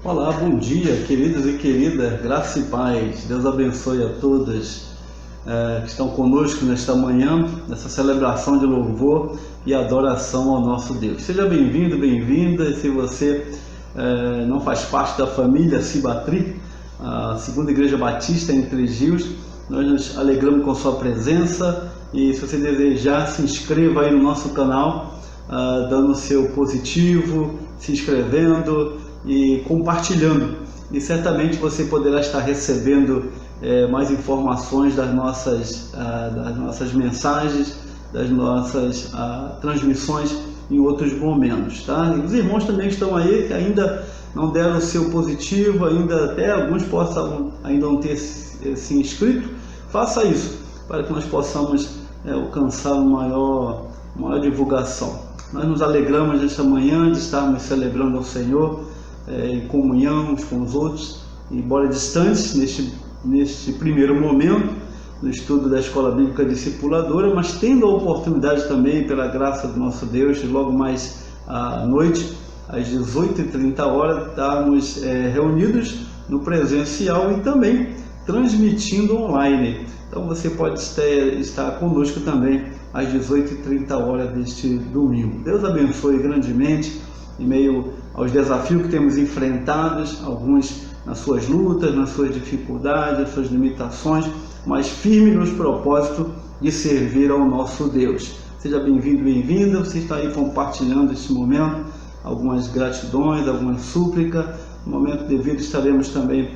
Olá, bom dia, queridos e queridas, graça e paz. Deus abençoe a todos que estão conosco nesta manhã, nessa celebração de louvor e adoração ao nosso Deus. Seja bem-vindo, bem-vinda. Se você não faz parte da família Cibatri, a Segunda Igreja Batista em Três Rios, nós nos alegramos com sua presença e se você desejar, se inscreva aí no nosso canal, dando o seu positivo, se inscrevendo e compartilhando, e certamente você poderá estar recebendo mais informações das nossas mensagens, das nossas transmissões em outros momentos, tá? E os irmãos também estão aí que ainda não deram o seu positivo, ainda até alguns possam ainda não ter se inscrito. Faça isso para que nós possamos alcançar uma maior divulgação. Nós nos alegramos nesta manhã de estarmos celebrando ao Senhor em comunhão uns com os outros, embora distantes neste primeiro momento no estudo da Escola Bíblica Discipuladora, mas tendo a oportunidade também, pela graça do nosso Deus, de logo mais à noite, às 18h30, estarmos reunidos no presencial e também transmitindo online. Então você pode estar conosco também às 18h30 deste domingo. Deus abençoe grandemente em meio aos desafios que temos enfrentados, alguns nas suas lutas, nas suas dificuldades, nas suas limitações, mas firme nos propósitos de servir ao nosso Deus. Seja bem-vindo, bem-vinda. Você está aí compartilhando este momento, algumas gratidões, algumas súplicas. No momento devido estaremos também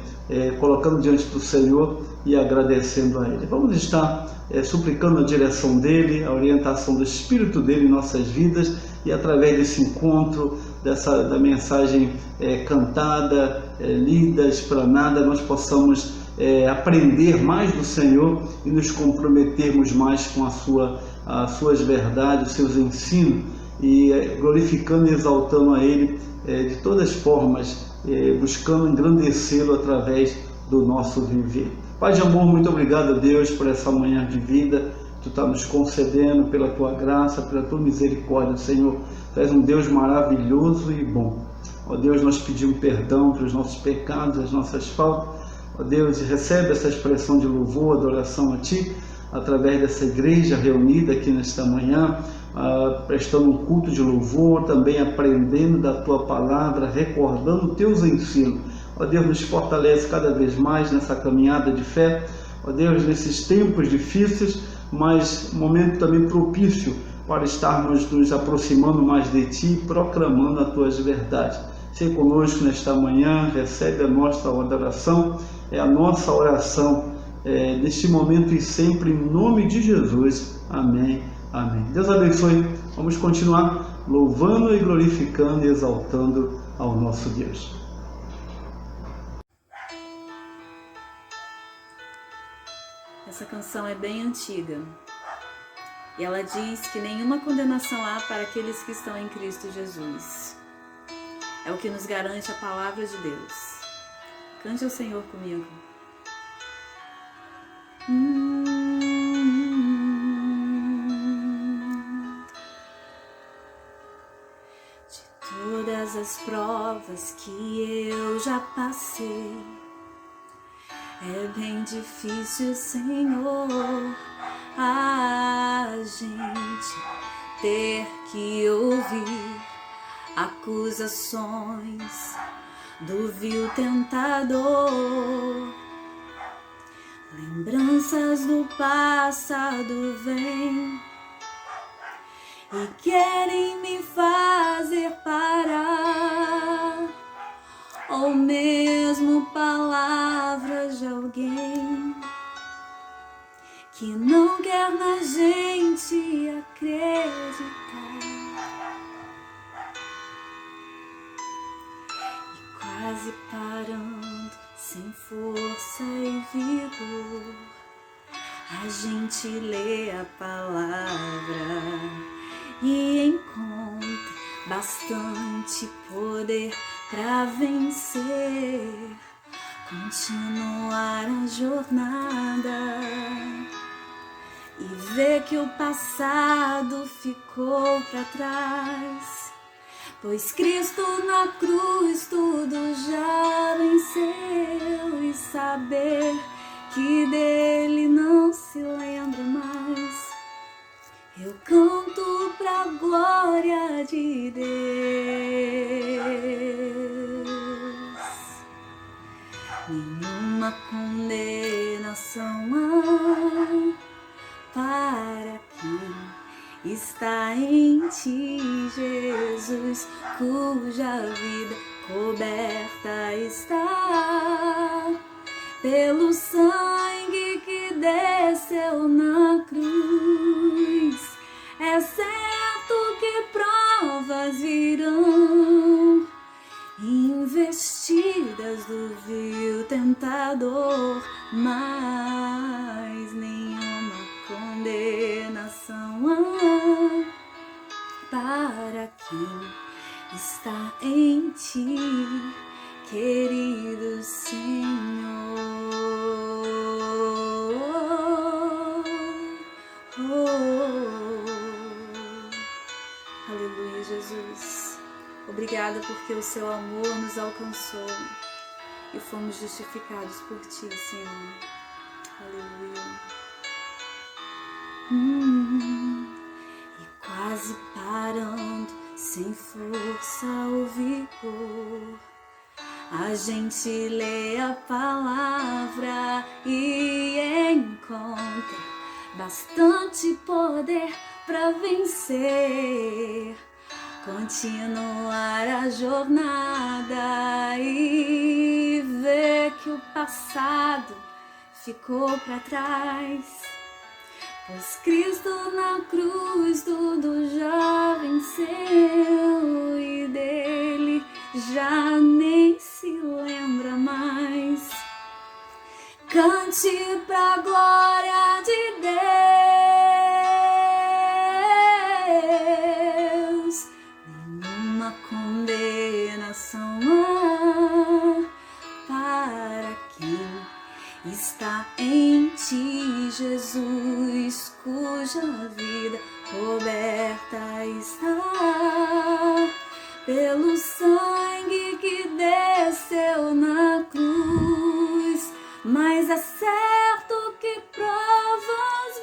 colocando diante do Senhor e agradecendo a Ele. Vamos estar suplicando a direção dEle, a orientação do Espírito dEle em nossas vidas, e através desse encontro, da mensagem cantada, lida, explanada, nós possamos aprender mais do Senhor e nos comprometermos mais com as suas verdades, os seus ensinos, e glorificando e exaltando a Ele de todas as formas, buscando engrandecê-lo através do nosso viver. Pai de amor, muito obrigado a Deus por essa manhã de vida que Tu está nos concedendo, pela Tua graça, pela Tua misericórdia, Senhor. Tu és um Deus maravilhoso e bom. Ó Deus, nós pedimos perdão pelos nossos pecados, as nossas faltas. Ó Deus, recebe essa expressão de louvor, adoração a Ti, através dessa igreja reunida aqui nesta manhã, prestando um culto de louvor, também aprendendo da Tua palavra, recordando Teus ensinos. Ó Deus, nos fortalece cada vez mais nessa caminhada de fé. Ó Deus, nesses tempos difíceis, mas momento também propício para estarmos nos aproximando mais de Ti, proclamando as Tuas verdades. Seja conosco nesta manhã, recebe a nossa adoração, é a nossa oração neste momento e sempre, em nome de Jesus. Amém, amém. Deus abençoe. Vamos continuar louvando e glorificando e exaltando ao nosso Deus. Essa canção é bem antiga e ela diz que nenhuma condenação há para aqueles que estão em Cristo Jesus. É o que nos garante a palavra de Deus. Cante ao Senhor comigo. De todas as provas que eu já passei, é bem difícil, Senhor, a gente ter que ouvir acusações do vil tentador. Lembranças do passado vêm e querem me fazer parar, ou mesmo palavras de alguém que não quer na gente acreditar. E quase parando, sem força e vigor, a gente lê a palavra e encontra bastante poder para vencer, continuar a jornada e ver que o passado ficou para trás, Pois Cristo na cruz tudo já venceu, e saber que dele não se lembra mais, eu canto pra glória de Deus. Nenhuma condenação há para quem está em ti, Jesus, cuja vida coberta está pelo sangue que desceu na cruz. É certo que provas virão, investidas do vil tentador, mas nenhuma condenação há para quem está em ti, querido Senhor. Aleluia, Jesus. Obrigada porque o seu amor nos alcançou e fomos justificados por ti, Senhor. Aleluia. E quase parando, sem força ou vigor, a gente lê a palavra e encontra bastante poder para vencer, continuar a jornada e ver que o passado ficou para trás. Pois Cristo na cruz tudo já venceu e dele já nem se lembra mais. Cante pra glória de Deus. Nenhuma condenação há para quem está em ti, Jesus, cuja vida coberta está pelo sangue que desceu na cruz. Mas é certo que provas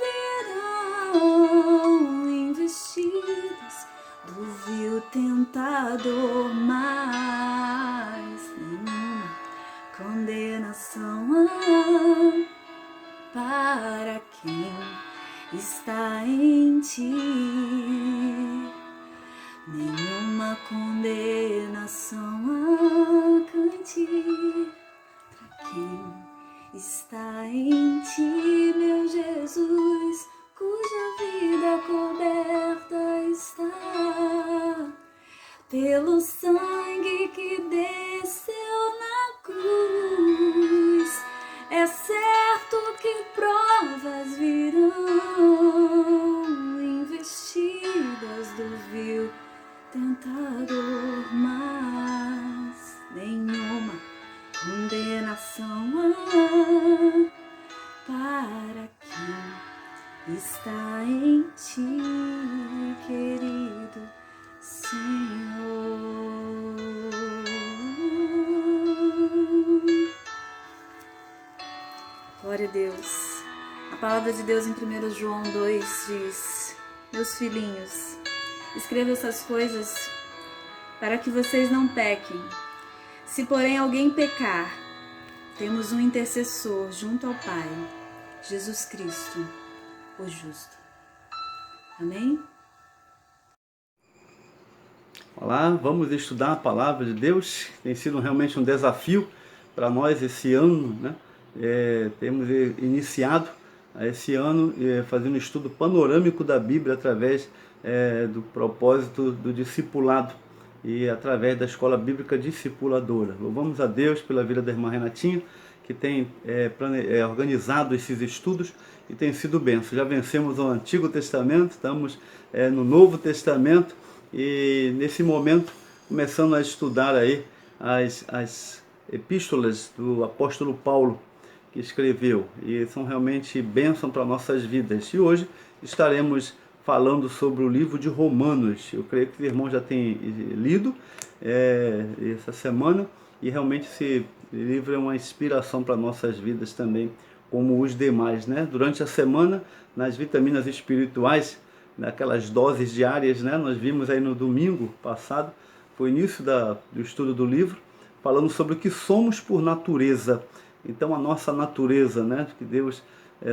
virão, investidas do vil tentador, mas nenhuma condenação há para quem está em ti. Nenhuma condenação há, cante pra quem está em ti, meu Jesus, cuja vida coberta está pelo sangue que desceu na cruz. É certo que provas virão, investidas do vil tentador, mas nenhuma condenação há para quem está em ti, querido Senhor. Glória a Deus. A palavra de Deus em 1 João 2 diz: meus filhinhos, escrevo essas coisas para que vocês não pequem. Se porém alguém pecar, temos um intercessor junto ao Pai, Jesus Cristo, o justo. Amém? Olá, vamos estudar a palavra de Deus. Tem sido realmente um desafio para nós esse ano, né? Temos iniciado esse ano fazendo um estudo panorâmico da Bíblia através do propósito do discipulado e através da Escola Bíblica Discipuladora. Louvamos a Deus pela vida da irmã Renatinha, que tem organizado esses estudos e tem sido bênção. Já vencemos o Antigo Testamento, estamos no Novo Testamento e nesse momento começando a estudar aí as epístolas do apóstolo Paulo, que escreveu, e são realmente bênção para nossas vidas. E hoje estaremos falando sobre o livro de Romanos. Eu creio que os irmãos já têm lido essa semana, e realmente esse livro é uma inspiração para nossas vidas também, como os demais, né? Durante a semana, nas vitaminas espirituais, naquelas doses diárias, né? Nós vimos aí no domingo passado, foi o início do estudo do livro, falando sobre o que somos por natureza. Então a nossa natureza, né? Que Deus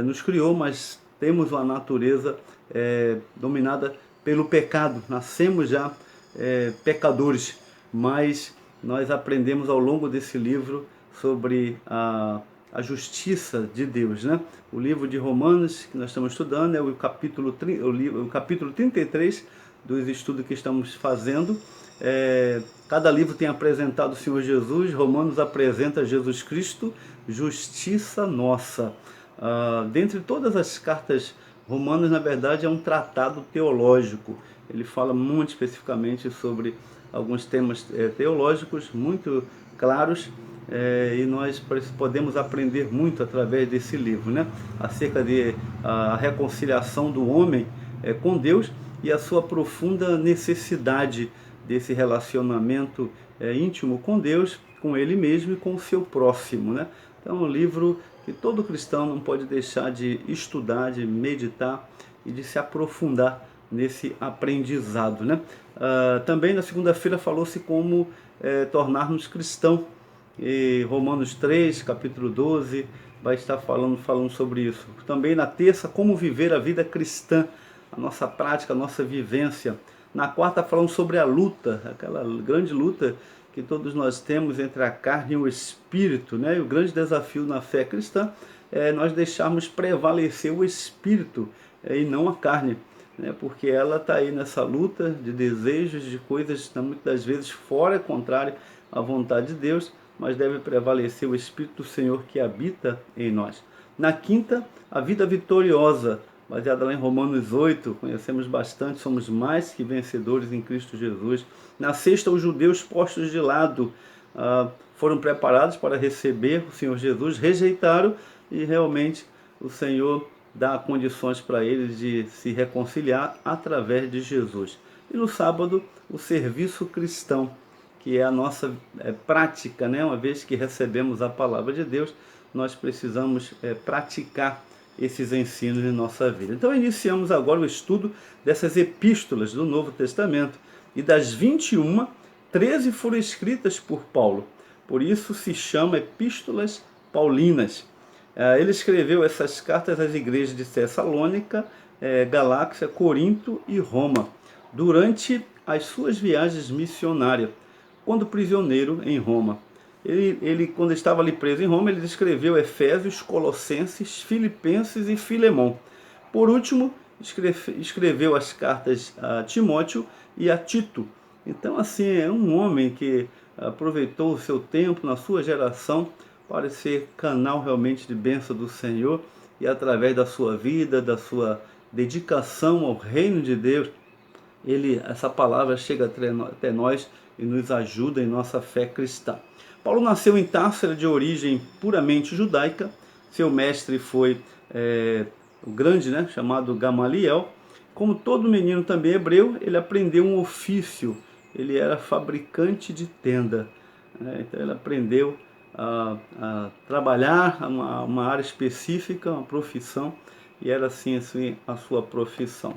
nos criou, mas temos uma natureza dominada pelo pecado. Nascemos já pecadores, mas nós aprendemos ao longo desse livro sobre a justiça de Deus, né? O livro de Romanos que nós estamos estudando é o capítulo 33 dos estudos que estamos fazendo. Cada livro tem apresentado o Senhor Jesus. Romanos apresenta Jesus Cristo, justiça nossa. Dentre todas as cartas romanas, na verdade, é um tratado teológico. Ele fala muito especificamente sobre alguns temas teológicos muito claros, e nós podemos aprender muito através desse livro, né? Acerca de a reconciliação do homem com Deus e a sua profunda necessidade desse relacionamento íntimo com Deus, com ele mesmo e com o seu próximo, né? Então é um livro que todo cristão não pode deixar de estudar, de meditar e de se aprofundar nesse aprendizado, né? Também na segunda-feira falou-se como tornar-nos cristão, e Romanos 3, capítulo 12, vai estar falando sobre isso. Também na terça, como viver a vida cristã, a nossa prática, a nossa vivência. Na quarta, falando sobre a luta, aquela grande luta que todos nós temos entre a carne e o espírito, né? E o grande desafio na fé cristã é nós deixarmos prevalecer o espírito e não a carne, né? Porque ela está aí nessa luta de desejos, de coisas muitas das vezes fora, contrário à vontade de Deus, mas deve prevalecer o Espírito do Senhor que habita em nós. Na quinta, a vida vitoriosa, baseada lá em Romanos 8, conhecemos bastante, somos mais que vencedores em Cristo Jesus. Na sexta, os judeus postos de lado foram preparados para receber o Senhor Jesus, rejeitaram, e realmente o Senhor dá condições para eles de se reconciliar através de Jesus. E no sábado, o serviço cristão, que é a nossa prática, né? Uma vez que recebemos a palavra de Deus, nós precisamos praticar esses ensinos em nossa vida. Então iniciamos agora o estudo dessas epístolas do Novo Testamento, e das 21, 13 foram escritas por Paulo. Por isso se chama epístolas paulinas. Ele escreveu essas cartas às igrejas de Tessalônica, Galácia, Corinto e Roma, durante as suas viagens missionárias, quando prisioneiro em Roma. Ele, quando estava ali preso em Roma, ele escreveu Efésios, Colossenses, Filipenses e Filemão. Por último, escreveu as cartas a Timóteo e a Tito. Então, assim, é um homem que aproveitou o seu tempo na sua geração para ser canal realmente de bênção do Senhor, e através da sua vida, da sua dedicação ao reino de Deus, essa palavra chega até nós e nos ajuda em nossa fé cristã. Paulo nasceu em Társila, de origem puramente judaica. Seu mestre foi o grande, né, chamado Gamaliel. Como todo menino também hebreu, ele aprendeu um ofício. Ele era fabricante de tenda. Então ele aprendeu a trabalhar uma área específica, uma profissão, e era assim a sua profissão.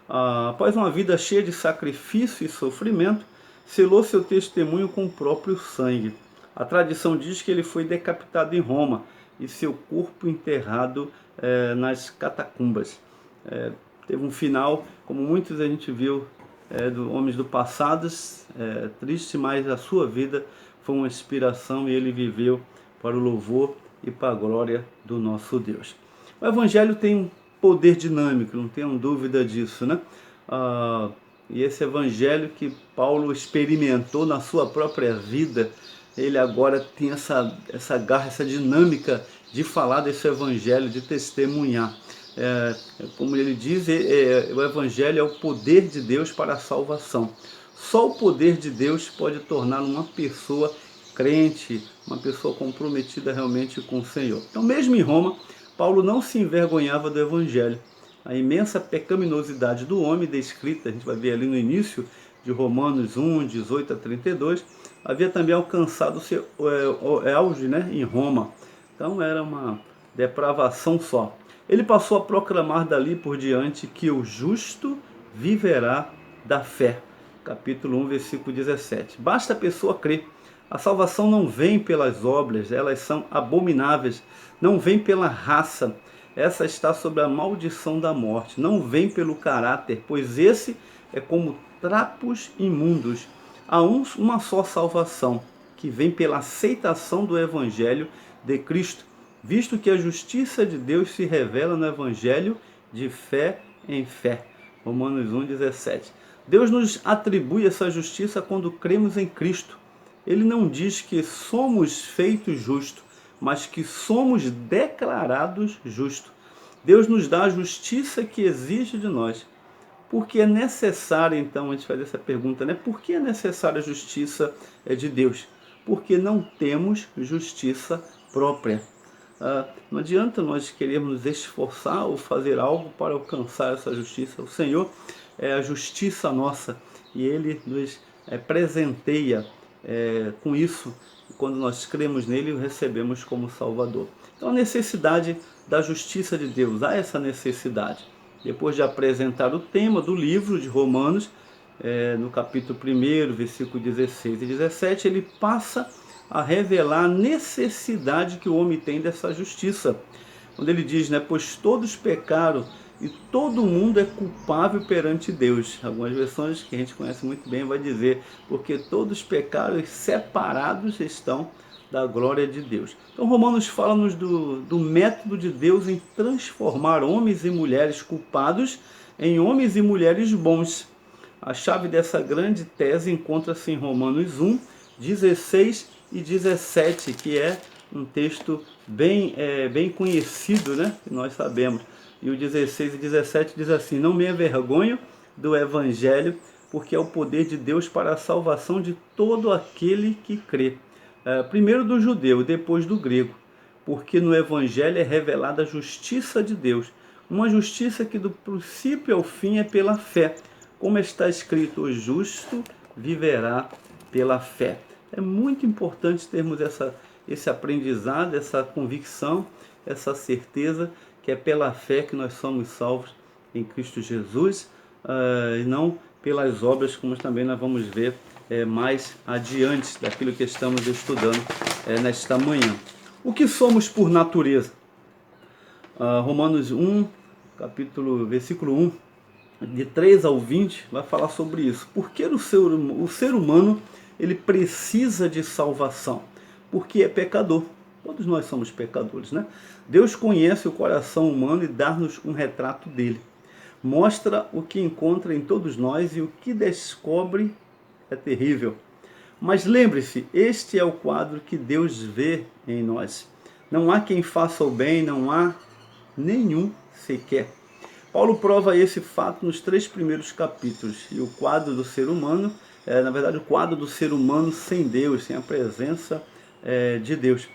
Após uma vida cheia de sacrifício e sofrimento, selou seu testemunho com o próprio sangue. A tradição diz que ele foi decapitado em Roma e seu corpo enterrado nas catacumbas. Teve um final, como muitos a gente viu, homens do passado, triste, mas a sua vida foi uma inspiração e ele viveu para o louvor e para a glória do nosso Deus. O Evangelho tem um poder dinâmico, não tenho dúvida disso, né? E esse Evangelho que Paulo experimentou na sua própria vida, ele agora tem essa garra, essa dinâmica de falar desse Evangelho, de testemunhar. Como ele diz, o Evangelho é o poder de Deus para a salvação. Só o poder de Deus pode tornar uma pessoa crente, uma pessoa comprometida realmente com o Senhor. Então, mesmo em Roma, Paulo não se envergonhava do Evangelho. a imensa pecaminosidade do homem descrita, a gente vai ver ali no início de Romanos 1, 18 a 32, havia também alcançado seu auge, né, em Roma. Então era uma depravação só. Ele passou a proclamar dali por diante que o justo viverá da fé. Capítulo 1, versículo 17. Basta a pessoa crer. A salvação não vem pelas obras, elas são abomináveis. Não vem pela raça, essa está sob a maldição da morte. Não vem pelo caráter, pois esse é como trapos imundos. Há uma só salvação, que vem pela aceitação do Evangelho de Cristo, visto que a justiça de Deus se revela no Evangelho de fé em fé. Romanos 1,17. Deus nos atribui essa justiça quando cremos em Cristo. Ele não diz que somos feitos justos, mas que somos declarados justos. Deus nos dá a justiça que exige de nós. Porque é necessário, então, a gente fazer essa pergunta, né? Por que é necessária a justiça de Deus? Porque não temos justiça própria. Não adianta nós querermos nos esforçar ou fazer algo para alcançar essa justiça. O Senhor é a justiça nossa e Ele nos presenteia com isso. Quando nós cremos nele, o recebemos como Salvador. Então a necessidade da justiça de Deus, há essa necessidade. Depois de apresentar o tema do livro de Romanos, no capítulo 1, versículo 16 e 17, ele passa a revelar a necessidade que o homem tem dessa justiça. Quando ele diz, né, pois todos pecaram e todo mundo é culpável perante Deus. Algumas versões que a gente conhece muito bem vai dizer, porque todos pecaram e separados estão da glória de Deus. Então Romanos fala-nos do método de Deus em transformar homens e mulheres culpados em homens e mulheres bons. A chave dessa grande tese encontra-se em Romanos 1, 16 e 17, que é um texto bem conhecido, né? Que nós sabemos. E o 16 e 17 diz assim: não me envergonho do Evangelho, porque é o poder de Deus para a salvação de todo aquele que crê. Primeiro do judeu, depois do grego, porque no Evangelho é revelada a justiça de Deus, uma justiça que do princípio ao fim é pela fé, como está escrito, o justo viverá pela fé. É muito importante termos esse aprendizado, essa convicção, essa certeza que é pela fé que nós somos salvos em Cristo Jesus, e não pelas obras, como também nós vamos ver mais adiante daquilo que estamos estudando nesta manhã. O que somos por natureza? Romanos 1, versículo 1, de 3 ao 20, vai falar sobre isso. Porque o ser humano ele precisa de salvação? Porque é pecador. Todos nós somos pecadores, né? Deus conhece o coração humano e dá-nos um retrato dele. Mostra o que encontra em todos nós e o que descobre é terrível. Mas lembre-se, este é o quadro que Deus vê em nós. Não há quem faça o bem, não há nenhum sequer. Paulo prova esse fato nos 3 primeiros capítulos. E o quadro do ser humano, na verdade, o quadro do ser humano sem Deus, sem a presença de Deus.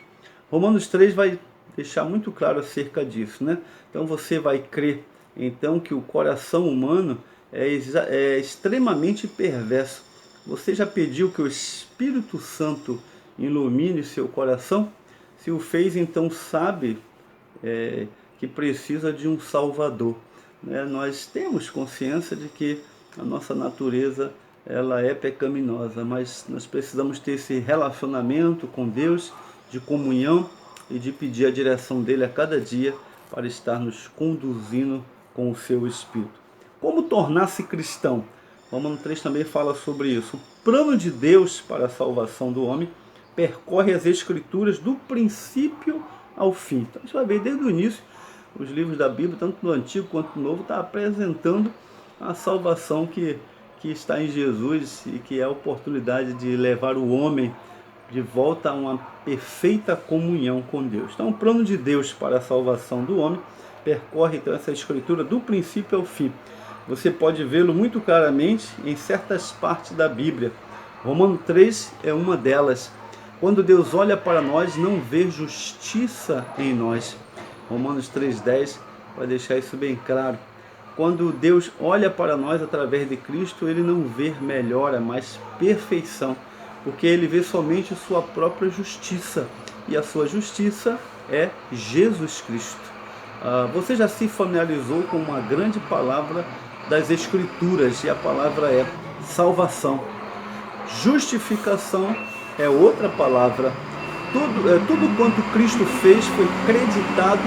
Romanos 3 vai deixar muito claro acerca disso, né? Então você vai crer então que o coração humano é extremamente perverso. Você já pediu que o Espírito Santo ilumine seu coração? Se o fez, então sabe que precisa de um Salvador. Nós temos consciência de que a nossa natureza ela é pecaminosa, mas nós precisamos ter esse relacionamento com Deus, de comunhão e de pedir a direção dele a cada dia para estar nos conduzindo com o seu Espírito. Como tornar-se cristão? Romanos 3 também fala sobre isso. O plano de Deus para a salvação do homem percorre as Escrituras do princípio ao fim. Então a gente vai ver desde o início, os livros da Bíblia, tanto no Antigo quanto no Novo, está apresentando a salvação que está em Jesus e que é a oportunidade de levar o homem de volta a uma perfeita comunhão com Deus. Então o plano de Deus para a salvação do homem percorre então essa Escritura do princípio ao fim. Você pode vê-lo muito claramente em certas partes da Bíblia. Romanos 3 é uma delas. Quando Deus olha para nós, não vê justiça em nós. Romanos 3,10 vai deixar isso bem claro. quando Deus olha para nós através de Cristo, Ele não vê melhora, mas perfeição, porque Ele vê somente sua própria justiça, e a sua justiça é Jesus Cristo. Você já se familiarizou com uma grande palavra das Escrituras, e a palavra é salvação. Justificação é outra palavra. Tudo quanto Cristo fez foi creditado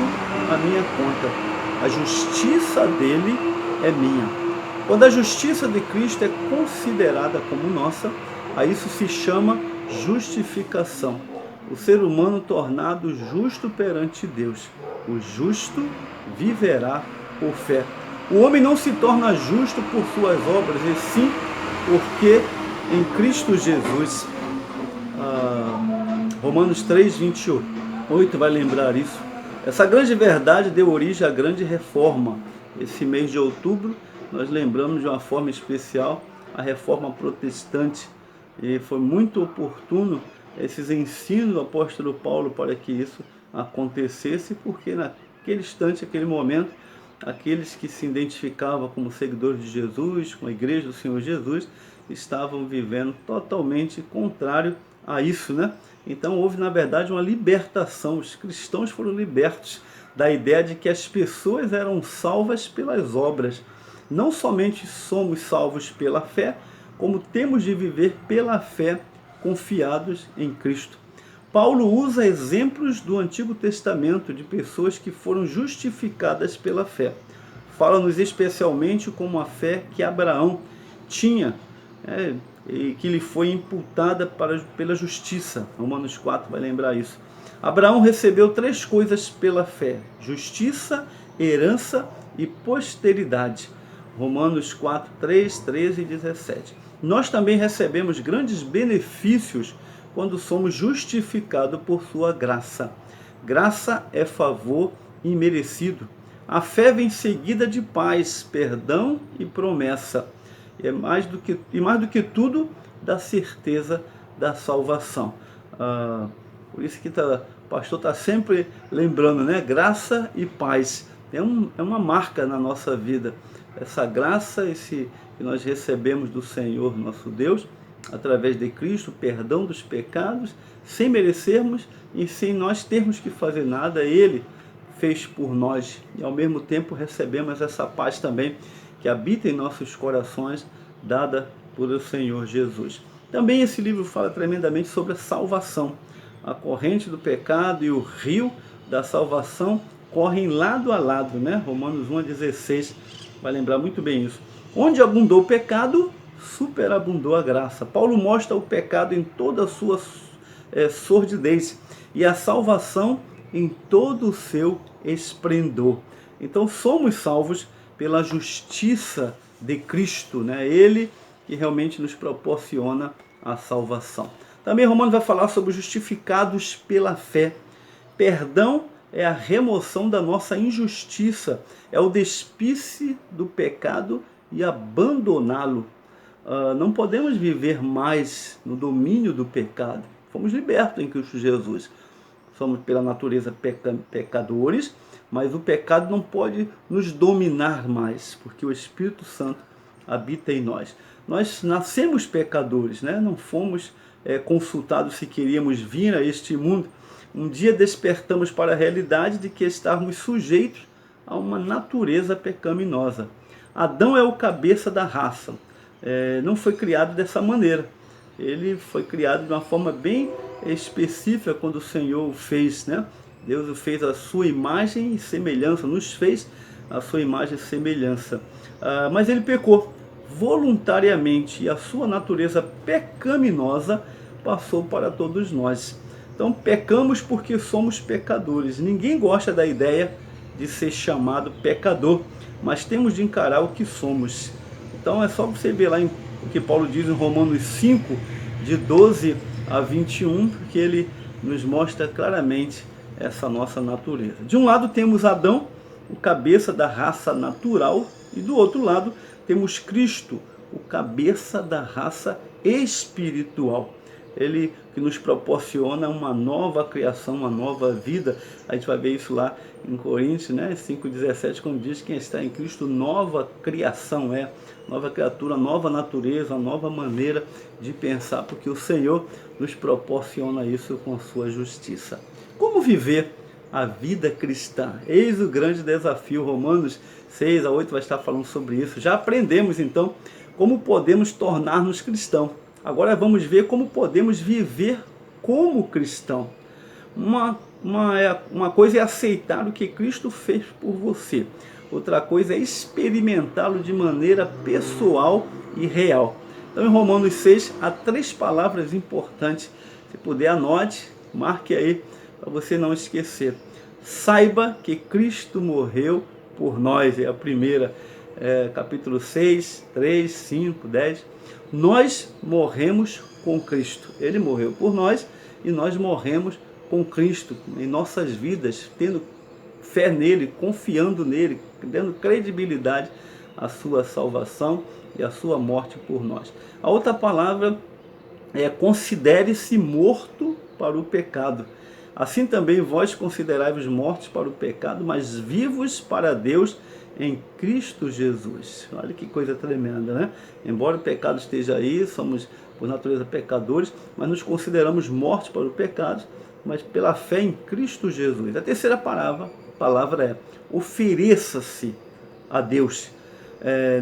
à minha conta. A justiça dele é minha. Quando a justiça de Cristo é considerada como nossa, a isso se chama justificação. O ser humano tornado justo perante Deus. O justo viverá por fé. O homem não se torna justo por suas obras, e sim porque em Cristo Jesus. Romanos 3, 28 vai lembrar isso. Essa grande verdade deu origem à grande reforma. Esse mês de outubro nós lembramos de uma forma especial a reforma protestante. E foi muito oportuno esses ensinos do apóstolo Paulo para que isso acontecesse, porque naquele instante, naquele momento, aqueles que se identificavam como seguidores de Jesus, com a igreja do Senhor Jesus, estavam vivendo totalmente contrário a isso, né? Então houve, na verdade, uma libertação. Os cristãos foram libertos da ideia de que as pessoas eram salvas pelas obras. Não somente somos salvos pela fé, como temos de viver pela fé, confiados em Cristo. Paulo usa exemplos do Antigo Testamento de pessoas que foram justificadas pela fé. Fala-nos especialmente como a fé que Abraão tinha, e que lhe foi imputada pela justiça. Romanos 4 vai lembrar isso. Abraão recebeu 3 coisas pela fé: justiça, herança e posteridade. Romanos 4, 3, 13 e 17. Nós também recebemos grandes benefícios quando somos justificados por sua graça. Graça é favor imerecido. A fé vem seguida de paz, perdão e promessa. E mais do que tudo, da certeza da salvação. Por isso que o pastor está sempre lembrando, né? Graça e paz. É uma marca na nossa vida. Essa graça, que nós recebemos do Senhor nosso Deus, através de Cristo, perdão dos pecados, sem merecermos e sem nós termos que fazer nada, Ele fez por nós. E ao mesmo tempo recebemos essa paz também, que habita em nossos corações, dada por o Senhor Jesus. Também esse livro fala tremendamente sobre a salvação. A corrente do pecado e o rio da salvação correm lado a lado, né? Romanos 1,16 vai lembrar muito bem isso. Onde abundou o pecado, superabundou a graça. Paulo mostra o pecado em toda a sua sordidez e a salvação em todo o seu esplendor. Então somos salvos pela justiça de Cristo, né? Ele que realmente nos proporciona a salvação. Também Romanos vai falar sobre justificados pela fé. Perdão é a remoção da nossa injustiça, é o despir-se do pecado e abandoná-lo. Não podemos viver mais no domínio do pecado. Fomos libertos em Cristo Jesus. Somos pela natureza pecadores, mas o pecado não pode nos dominar mais, porque o Espírito Santo habita em nós. Nós nascemos pecadores, né? Não fomos consultados se queríamos vir a este mundo. Um dia despertamos para a realidade de que estávamos sujeitos a uma natureza pecaminosa. Adão é o cabeça da raça. Não foi criado dessa maneira. Ele foi criado de uma forma bem específica quando o Senhor o fez, né? Deus o fez à sua imagem e semelhança, nos fez a sua imagem e semelhança. Mas ele pecou voluntariamente e a sua natureza pecaminosa passou para todos nós. Então pecamos porque somos pecadores. Ninguém gosta da ideia de ser chamado pecador, mas temos de encarar o que somos. Então é só você ver lá o que Paulo diz em Romanos 5, de 12 a 21, porque ele nos mostra claramente essa nossa natureza. De um lado temos Adão, o cabeça da raça natural, e do outro lado temos Cristo, o cabeça da raça espiritual. Ele que nos proporciona uma nova criação, uma nova vida. A gente vai ver isso lá em Coríntios, né, 5,17, quando diz que quem está em Cristo, nova criação é, nova criatura, nova natureza, nova maneira de pensar, porque o Senhor nos proporciona isso com a sua justiça. Como viver a vida cristã? Eis o grande desafio. Romanos 6-8 vai estar falando sobre isso. Já aprendemos então como podemos tornar-nos cristãos. Agora vamos ver como podemos viver como cristão. Uma coisa é aceitar o que Cristo fez por você. Outra coisa é experimentá-lo de maneira pessoal e real. Então em Romanos 6 há 3 palavras importantes. Se puder, anote, marque aí para você não esquecer. Saiba que Cristo morreu por nós. É a primeira, capítulo 6, 3, 5, 10. Nós morremos com Cristo. Ele morreu por nós e nós morremos com Cristo em nossas vidas, tendo fé nele, confiando nele, dando credibilidade à sua salvação e à sua morte por nós. A outra palavra é: considere-se morto para o pecado. Assim também vós considerai-vos mortos para o pecado, mas vivos para Deus em Cristo Jesus. Olha que coisa tremenda, né? Embora o pecado esteja aí, somos por natureza pecadores, mas nos consideramos mortos para o pecado, mas pela fé em Cristo Jesus. A terceira palavra é: ofereça-se a Deus.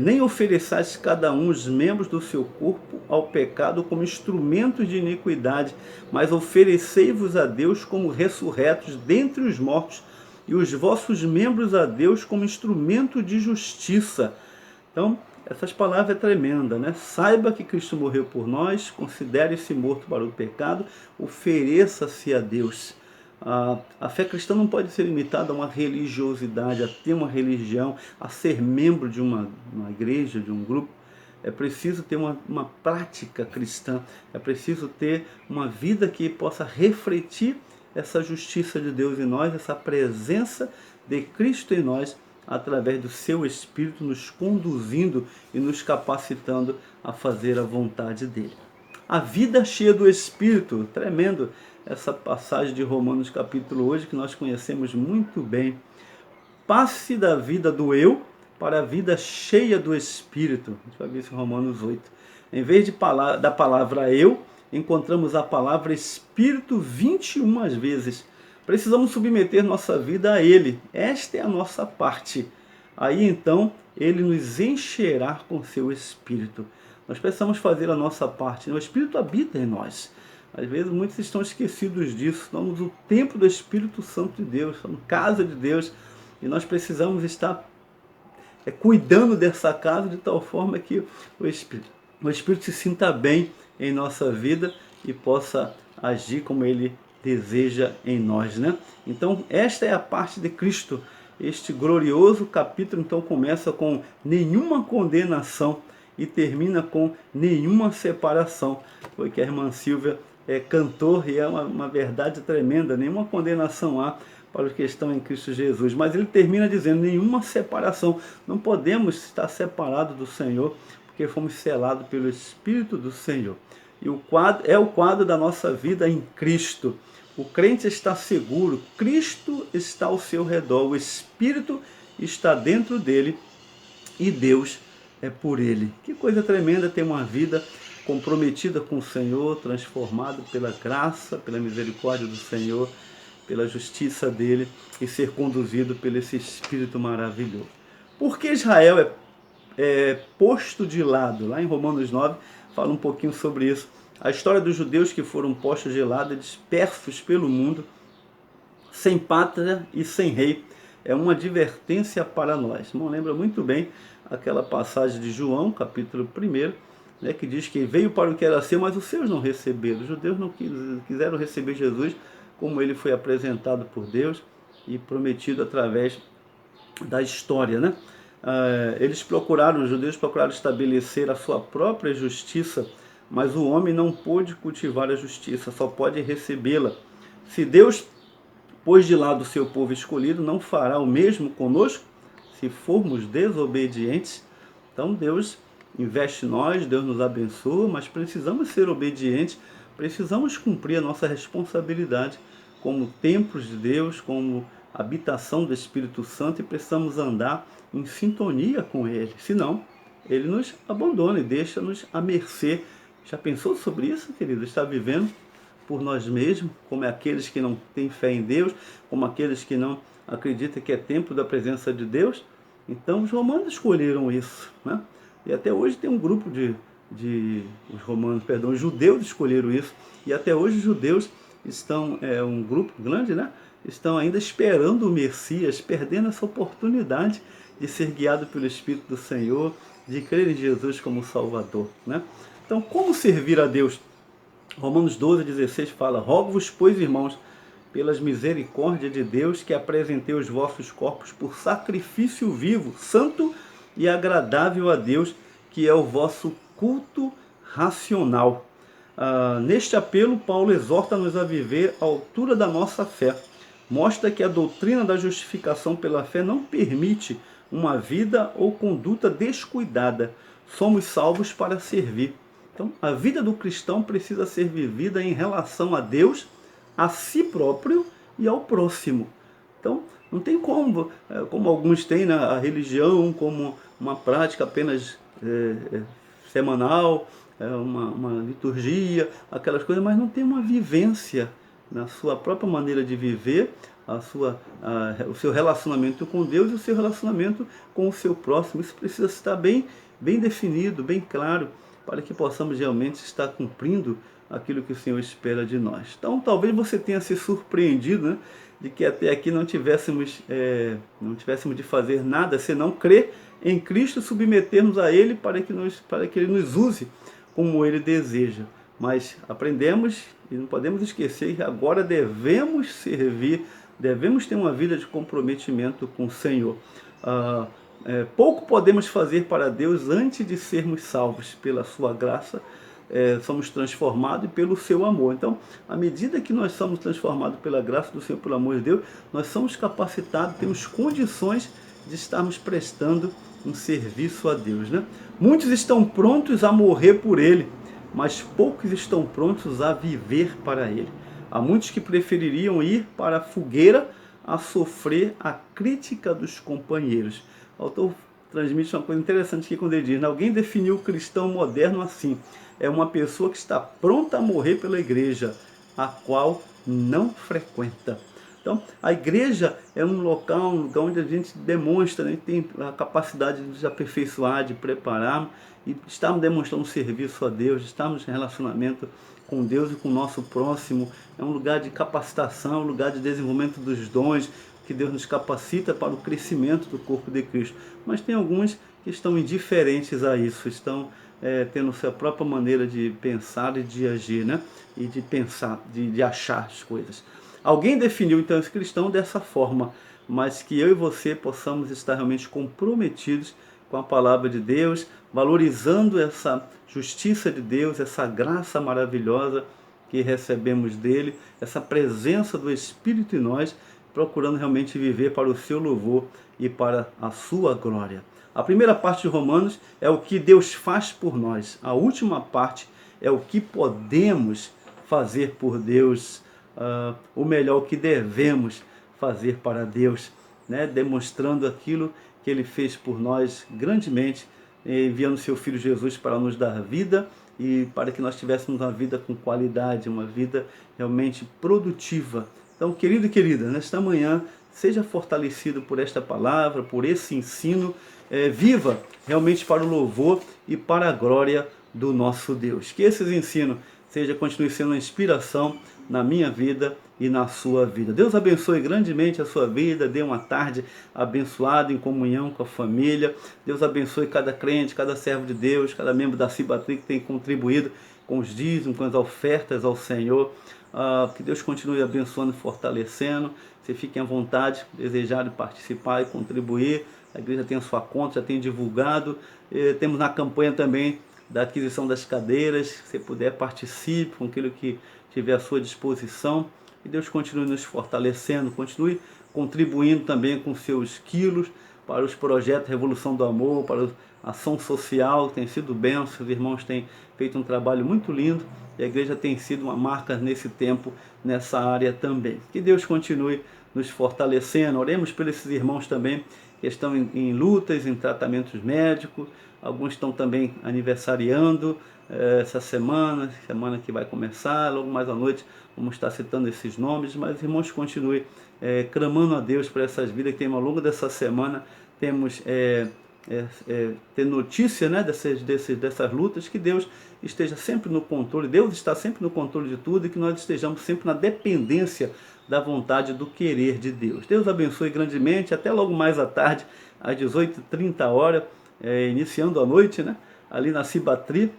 Nem ofereçais cada um os membros do seu corpo ao pecado como instrumentos de iniquidade, mas oferecei-vos a Deus como ressurretos dentre os mortos, e os vossos membros a Deus como instrumento de justiça. Então, essas palavras é tremenda, né? Saiba que Cristo morreu por nós, considere-se morto para o pecado, ofereça-se a Deus. A fé cristã não pode ser limitada a uma religiosidade, a ter uma religião, a ser membro de uma igreja, de um grupo. É preciso ter uma prática cristã, é preciso ter uma vida que possa refletir essa justiça de Deus em nós, essa presença de Cristo em nós, através do seu Espírito nos conduzindo e nos capacitando a fazer a vontade dele. A vida cheia do Espírito, tremendo essa passagem de Romanos capítulo 8, que nós conhecemos muito bem. Passe da vida do eu para a vida cheia do Espírito. A gente vai ver isso em Romanos 8. Em vez da palavra eu, encontramos a palavra Espírito 21 vezes. Precisamos submeter nossa vida a Ele. Esta é a nossa parte. Aí então Ele nos encherá com seu Espírito. Nós precisamos fazer a nossa parte. O Espírito habita em nós. Às vezes muitos estão esquecidos disso. Somos o templo do Espírito Santo de Deus, somos casa de Deus. E nós precisamos estar cuidando dessa casa de tal forma que o Espírito se sinta bem em nossa vida e possa agir como Ele deseja em nós, né? Então esta é a parte de Cristo. Este glorioso capítulo então começa com nenhuma condenação e termina com nenhuma separação. Foi que a irmã Silvia cantou, e é uma verdade tremenda. Nenhuma condenação há para os que estão em Cristo Jesus, mas ele termina dizendo nenhuma separação. Não podemos estar separados do Senhor, porque fomos selados pelo Espírito do Senhor. E o quadro da nossa vida em Cristo. O crente está seguro, Cristo está ao seu redor, o Espírito está dentro dele e Deus é por ele. Que coisa tremenda ter uma vida comprometida com o Senhor, transformado pela graça, pela misericórdia do Senhor, pela justiça dele e ser conduzido por esse Espírito maravilhoso. Por que Israel é posto de lado? Lá em Romanos 9 fala um pouquinho sobre isso. A história dos judeus que foram postos de lado, dispersos pelo mundo, sem pátria e sem rei, é uma advertência para nós. Não lembra muito bem aquela passagem de João, capítulo 1, né, que diz que veio para o que era seu, mas os seus não receberam. Os judeus não quiseram receber Jesus como ele foi apresentado por Deus e prometido através da história, né? Os judeus procuraram estabelecer a sua própria justiça, mas o homem não pôde cultivar a justiça, só pode recebê-la. Se Deus pôs de lado o seu povo escolhido, não fará o mesmo conosco se formos desobedientes? Então Deus investe em nós, Deus nos abençoa, mas precisamos ser obedientes precisamos cumprir a nossa responsabilidade como templos de Deus, como habitação do Espírito Santo, e precisamos andar em sintonia com Ele, senão Ele nos abandona e deixa-nos à mercê. Já pensou sobre isso, querido? Está vivendo por nós mesmos, como aqueles que não têm fé em Deus, como aqueles que não acreditam que é templo da presença de Deus? Então os romanos escolheram isso, né? E até hoje tem um grupo os judeus escolheram isso, e até hoje os judeus estão, um grupo grande, né? Estão ainda esperando o Messias, perdendo essa oportunidade de ser guiado pelo Espírito do Senhor, de crer em Jesus como Salvador, né? Então, como servir a Deus? Romanos 12:16 fala: rogo-vos, pois, irmãos, pelas misericórdias de Deus, que apresentei os vossos corpos por sacrifício vivo, santo e agradável a Deus, que é o vosso culto racional. Neste apelo, Paulo exorta-nos a viver à altura da nossa fé. Mostra que a doutrina da justificação pela fé não permite uma vida ou conduta descuidada. Somos salvos para servir. Então, a vida do cristão precisa ser vivida em relação a Deus, a si próprio e ao próximo. Então, não tem como alguns têm, né, a religião como uma prática apenas semanal, uma liturgia, aquelas coisas, mas não tem uma vivência na sua própria maneira de viver, o seu relacionamento com Deus e o seu relacionamento com o seu próximo. Isso precisa estar bem definido, bem claro, para que possamos realmente estar cumprindo aquilo que o Senhor espera de nós. Então, talvez você tenha se surpreendido, né, de que até aqui não tivéssemos de fazer nada senão crer em Cristo, submetermos a Ele para que Ele nos use como Ele deseja. Mas aprendemos e não podemos esquecer que agora devemos servir, devemos ter uma vida de comprometimento com o Senhor. Pouco podemos fazer para Deus antes de sermos salvos. Pela sua graça, somos transformados pelo seu amor. Então, à medida que nós somos transformados pela graça do Senhor, pelo amor de Deus, nós somos capacitados, temos condições de estarmos prestando um serviço a Deus, né? Muitos estão prontos a morrer por Ele, mas poucos estão prontos a viver para Ele. Há muitos que prefeririam ir para a fogueira a sofrer a crítica dos companheiros. O autor transmite uma coisa interessante aqui quando ele diz: alguém definiu o cristão moderno assim: é uma pessoa que está pronta a morrer pela igreja, a qual não frequenta. Então, a igreja é um lugar onde a gente demonstra, né, tem a capacidade de nos aperfeiçoar, de preparar, e estamos demonstrando um serviço a Deus, estamos em relacionamento com Deus e com o nosso próximo. É um lugar de capacitação, um lugar de desenvolvimento dos dons, que Deus nos capacita para o crescimento do corpo de Cristo. Mas tem alguns que estão indiferentes a isso, estão tendo sua própria maneira de pensar e de agir, né? E de pensar, de achar as coisas. Alguém definiu então esse cristão dessa forma, mas que eu e você possamos estar realmente comprometidos com a palavra de Deus, valorizando essa justiça de Deus, essa graça maravilhosa que recebemos dele, essa presença do Espírito em nós, procurando realmente viver para o seu louvor e para a sua glória. A primeira parte de Romanos é o que Deus faz por nós. A última parte é o que podemos fazer por Deus, ou melhor, o que devemos fazer para Deus, né? Demonstrando aquilo que Ele fez por nós grandemente, enviando seu Filho Jesus para nos dar vida e para que nós tivéssemos uma vida com qualidade, uma vida realmente produtiva. Então, querido e querida, nesta manhã, seja fortalecido por esta palavra, por esse ensino, viva realmente para o louvor e para a glória do nosso Deus. Que esses ensinos continue sendo uma inspiração na minha vida e na sua vida. Deus abençoe grandemente a sua vida, dê uma tarde abençoada em comunhão com a família. Deus abençoe cada crente, cada servo de Deus, cada membro da Cibatri que tem contribuído com os dízimos, com as ofertas ao Senhor. Que Deus continue abençoando e fortalecendo. Você fique à vontade, desejar de participar e contribuir. A igreja tem a sua conta, já tem divulgado. Temos na campanha também da aquisição das cadeiras. Se você puder, participe com aquilo que tiver à sua disposição. E Deus continue nos fortalecendo, continue contribuindo também com seus quilos, para os projetos Revolução do Amor, para a ação social, tem sido bênção, os irmãos têm feito um trabalho muito lindo e a igreja tem sido uma marca nesse tempo, nessa área também. Que Deus continue nos fortalecendo. Oremos por esses irmãos também que estão em lutas, em tratamentos médicos, alguns estão também aniversariando essa semana que vai começar, logo mais à noite vamos estar citando esses nomes, mas irmãos, continue clamando a Deus por essas vidas que tem ao longo dessa semana, temos ter notícia, né, dessas lutas, que Deus esteja sempre no controle, Deus está sempre no controle de tudo e que nós estejamos sempre na dependência da vontade, do querer de Deus. Deus abençoe grandemente, até logo mais à tarde, às 18h30, iniciando a noite, né, ali na Cibatri,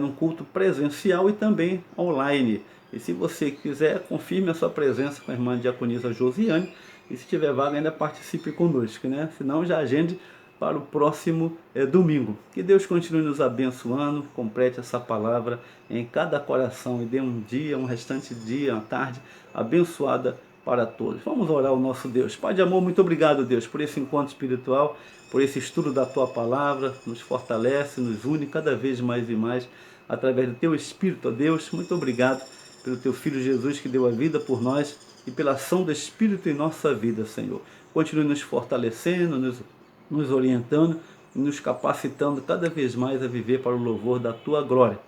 num culto presencial e também online. E se você quiser, confirme a sua presença com a irmã diaconisa Josiane, e se tiver vaga ainda participe conosco, né? Senão já agende para o próximo domingo. Que Deus continue nos abençoando, complete essa palavra em cada coração e dê um restante dia, uma tarde abençoada para todos. Vamos orar ao nosso Deus. Pai de amor, muito obrigado, Deus, por esse encontro espiritual, por esse estudo da Tua Palavra, nos fortalece, nos une cada vez mais e mais, através do Teu Espírito, ó Deus. Muito obrigado pelo Teu Filho Jesus, que deu a vida por nós, e pela ação do Espírito em nossa vida, Senhor. Continue nos fortalecendo, nos orientando, nos capacitando cada vez mais a viver para o louvor da Tua glória.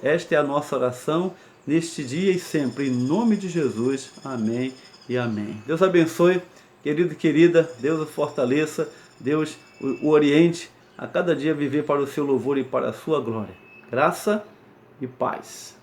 Esta é a nossa oração, neste dia e sempre, em nome de Jesus. Amém e amém. Deus abençoe, querido e querida, Deus o fortaleça, Deus o oriente a cada dia viver para o seu louvor e para a sua glória. Graça e paz.